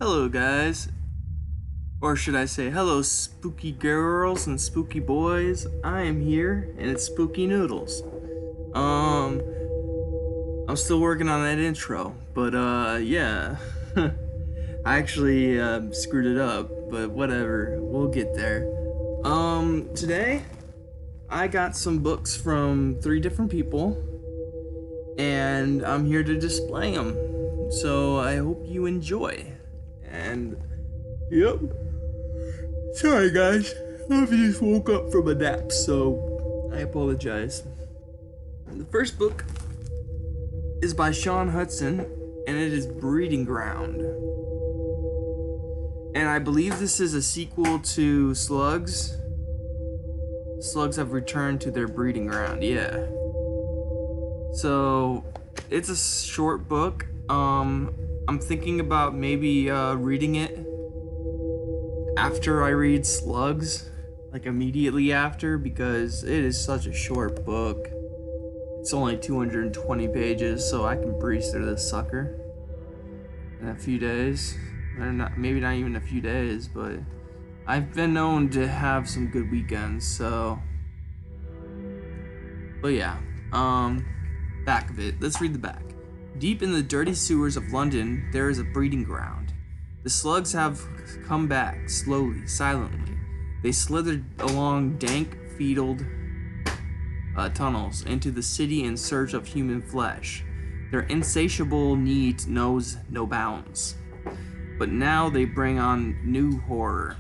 Hello guys, or should I say hello spooky girls and spooky boys. I am here and it's Spooky Noodles. I'm still working on that intro, but yeah. I actually screwed it up, but whatever, we'll get there. Today I got some books from 3 different people and I'm here to display them. So I hope you enjoy. And yep. Sorry guys, I just woke up from a nap, so I apologize. The first book is by Sean Hudson, and it is Breeding Ground. And I believe this is a sequel to Slugs. Slugs have returned to their breeding ground, yeah. So it's a short book. I'm thinking about maybe reading it after I read Slugs, like immediately after, because it is such a short book. It's only 220 pages, so I can breeze through this sucker in a few days. Or not, maybe not even a few days, but I've been known to have some good weekends, so. But yeah, back of it. Let's read the back. Deep in the dirty sewers of London, there is a breeding ground. The slugs have come back, slowly, silently. They slithered along dank, fetid tunnels into the city in search of human flesh. Their insatiable need knows no bounds. But now they bring on new horror.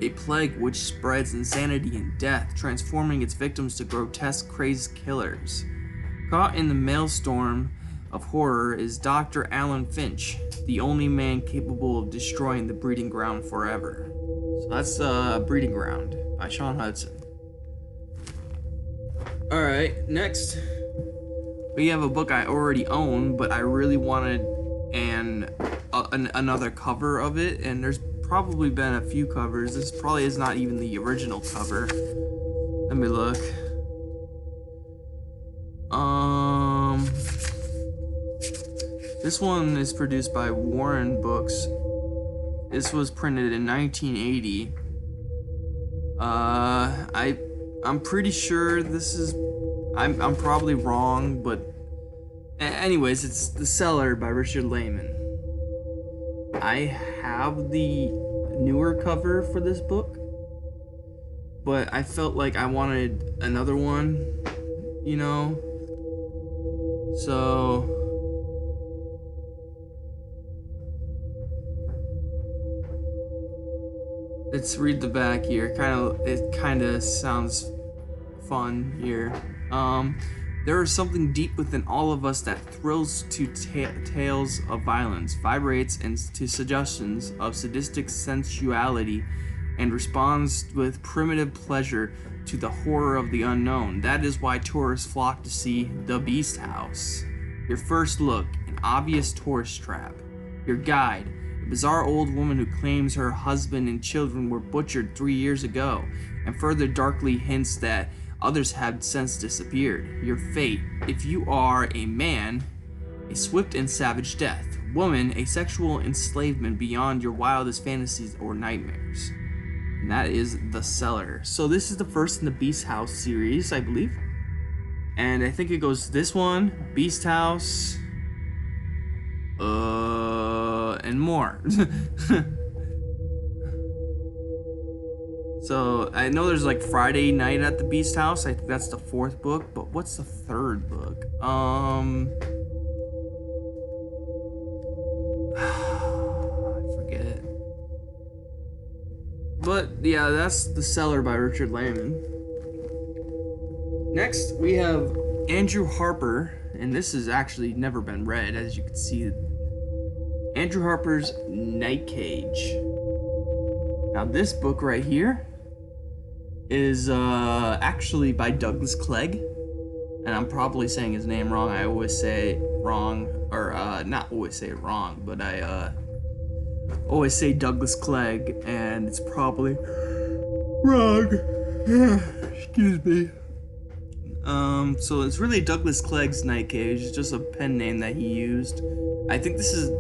A plague which spreads insanity and death, transforming its victims to grotesque, crazed killers. Caught in the maelstrom of horror is Dr. Alan Finch, the only man capable of destroying the breeding ground forever. So that's Breeding Ground by Sean Hudson. Alright, next we have a book I already own, but I really wanted another cover of it, and there's probably been a few covers. This probably is not even the original cover. Let me look. This one is produced by Warren Books. This was printed in 1980. I'm pretty sure this is. I'm probably wrong, but anyways, it's The Cellar by Richard Lehman. I have the newer cover for this book, but I felt like I wanted another one, you know. So let's read the back here. It kind of sounds fun here. There is something deep within all of us that thrills to tales of violence, vibrates to suggestions of sadistic sensuality, and responds with primitive pleasure to the horror of the unknown. That is why tourists flock to see The Beast House. Your first look, an obvious tourist trap. Your guide, a bizarre old woman who claims her husband and children were butchered 3 years ago, and further darkly hints that others have since disappeared. Your fate, if you are a man, a swift and savage death. Woman, a sexual enslavement beyond your wildest fantasies or nightmares. And that is The Cellar. So this is the first in the Beast House series, I believe. And I think it goes this one, Beast House, and more. So I know there's like Friday Night at the Beast House. I think that's the 4th book, but what's the 3rd book? I forget. But yeah, that's The Cellar by Richard Lehman. Next we have Andrew Harper, and this has actually never been read, as you can see. Andrew Harper's Night Cage. Now this book right here is actually by Douglas Clegg, and I'm probably saying his name wrong. I always say wrong, or not always say it wrong, but I always say Douglas Clegg, and it's probably wrong. Excuse me. So it's really Douglas Clegg's Night Cage. It's just a pen name that he used. I think this is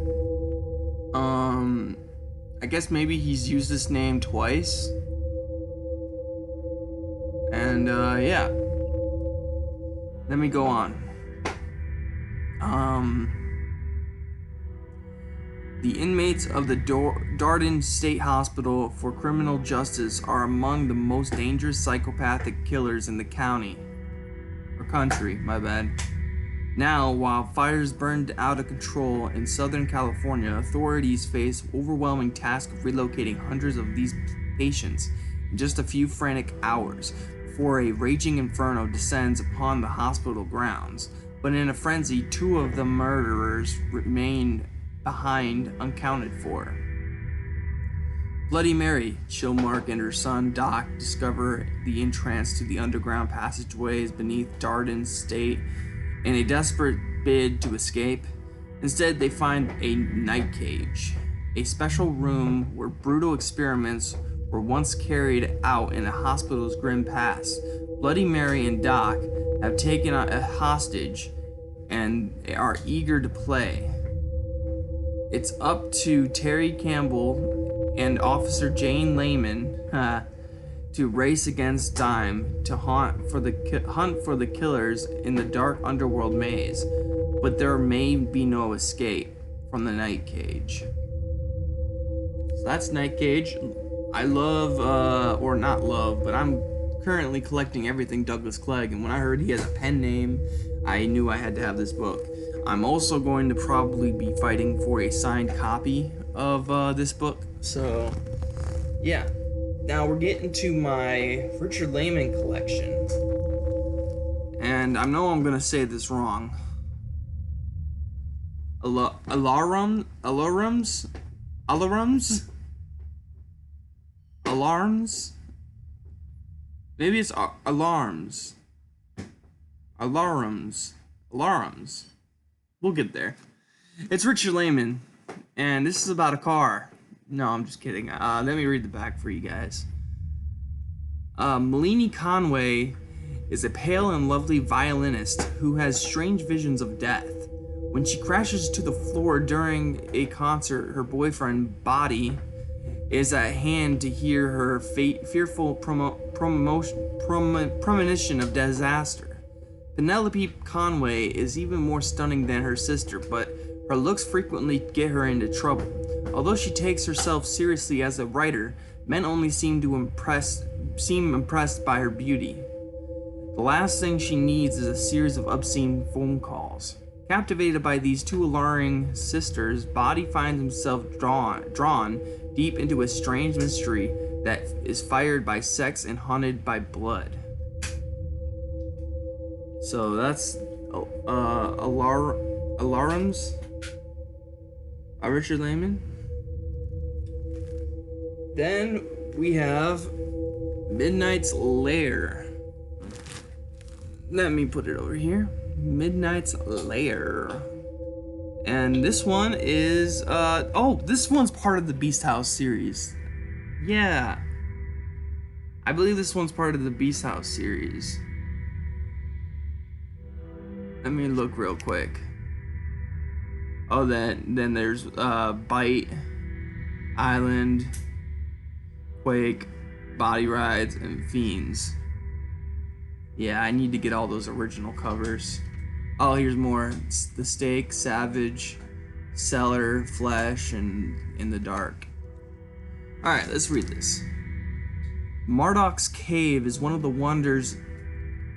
I guess maybe he's used this name twice. And yeah. Let me go on. The inmates of the Darden State Hospital for Criminal Justice are among the most dangerous psychopathic killers in the county. Or country, my bad. Now, while fires burned out of control in Southern California, authorities face overwhelming task of relocating hundreds of these patients in just a few frantic hours before a raging inferno descends upon the hospital grounds. But in a frenzy, two of the murderers remain behind unaccounted for. Bloody Mary, Chilmark and her son Doc discover the entrance to the underground passageways beneath Darden State in a desperate bid to escape. Instead, they find a night cage, a special room where brutal experiments were once carried out in a hospital's grim past. Bloody Mary and Doc have taken a hostage and are eager to play. It's up to Terry Campbell and Officer Jane Lehman to race against time to hunt for the killers in the dark underworld maze, but there may be no escape from the night cage. So that's Night Cage. I love, or not love, but I'm currently collecting everything Douglas Clegg, and when I heard he has a pen name, I knew I had to have this book. I'm also going to probably be fighting for a signed copy of this book, so yeah. Now we're getting to my Richard Lehman collection, and I know I'm gonna say this wrong. Alarms? Maybe it's alarms. Alarms. We'll get there. It's Richard Lehman, and this is about a car. No, I'm just kidding. Let me read the back for you guys. Malini Conway is a pale and lovely violinist who has strange visions of death. When she crashes to the floor during a concert, her boyfriend, Body, is at hand to hear her fearful premonition of disaster. Penelope Conway is even more stunning than her sister, but her looks frequently get her into trouble. Although she takes herself seriously as a writer, men only seem impressed by her beauty. The last thing she needs is a series of obscene phone calls. Captivated by these two alluring sisters, Body finds himself drawn deep into a strange mystery that is fired by sex and haunted by blood. So that's Alarms by Richard Lehman. Then we have Midnight's Lair. Let me put it over here. Midnight's Lair. And this one is this one's part of the Beast House series. Yeah. I believe this one's part of the Beast House series. Let me look real quick. Oh, then there's Bite, Island, Quake, Body Rides, and Fiends. Yeah, I need to get all those original covers. Oh, here's more. It's The Stake, Savage, Cellar, Flesh, and In the Dark. Alright, let's read this. Marduk's Cave is one of the wonders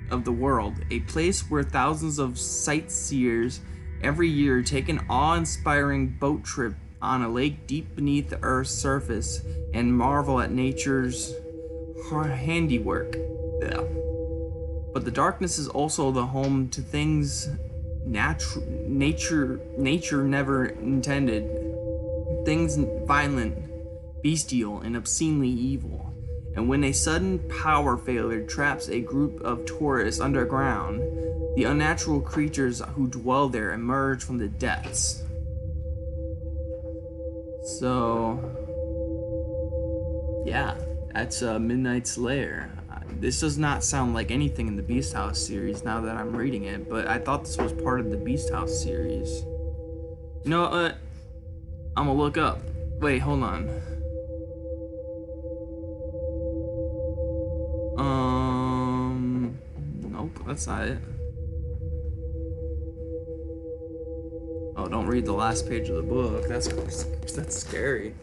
of the world, a place where thousands of sightseers every year take an awe-inspiring boat trip on a lake deep beneath the Earth's surface and marvel at nature's handiwork. Yeah. But the darkness is also the home to things nature never intended. Things violent, bestial, and obscenely evil. And when a sudden power failure traps a group of tourists underground, the unnatural creatures who dwell there emerge from the depths. So, yeah, that's Midnight's Lair. This does not sound like anything in the Beast House series now that I'm reading it, but I thought this was part of the Beast House series. You know what? I'm gonna look up. Wait, hold on. Nope, that's not it. Oh, don't read the last page of the book. That's scary.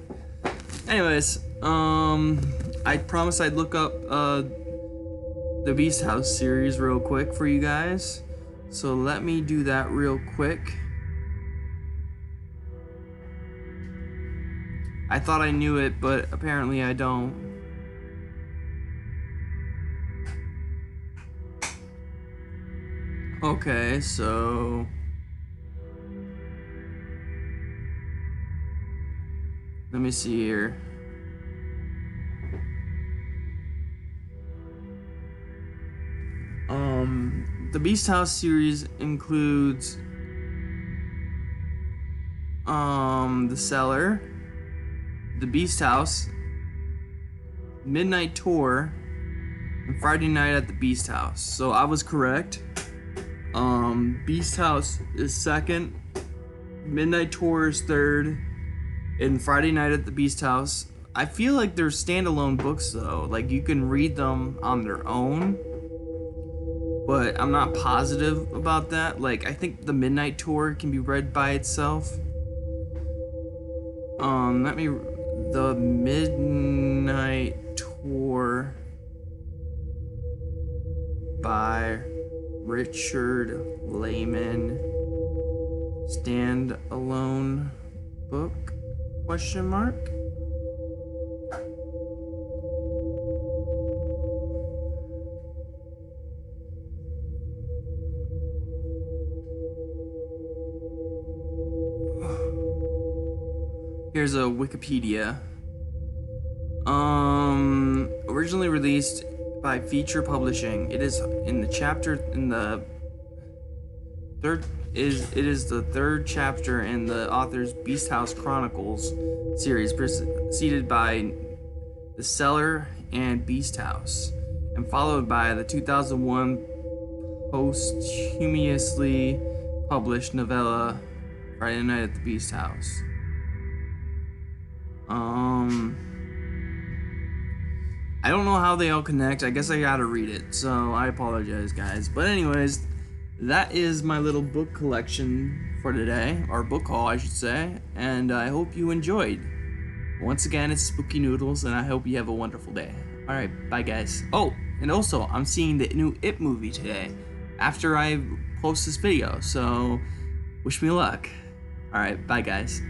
Anyways, I promised I'd look up the Beast House series real quick for you guys. So let me do that real quick. I thought I knew it, but apparently I don't. Okay, so let me see here. The Beast House series includes the Cellar, the Beast House, Midnight Tour, and Friday Night at the Beast House. So I was correct. Beast House is second, Midnight Tour is third, and Friday Night at the Beast House. I feel like they're standalone books though. Like you can read them on their own, but I'm not positive about that. Like I think the Midnight Tour can be read by itself. The Midnight Tour by Richard Lehman, standalone book? Question mark. Here's a Wikipedia. Originally released by Feature Publishing. It is in the chapter in the third it is the third chapter in the author's Beast House Chronicles series, preceded by The Cellar and Beast House, and followed by the 2001 posthumously published novella Friday Night at the Beast House. I don't know how they all connect. I guess I gotta read it, so I apologize, guys. But anyways, that is my little book collection for today, or book haul, I should say, and I hope you enjoyed. Once again, it's Spooky Noodles, and I hope you have a wonderful day. Alright, bye guys. Oh, and also, I'm seeing the new It movie today, after I post this video, so wish me luck. Alright, bye guys.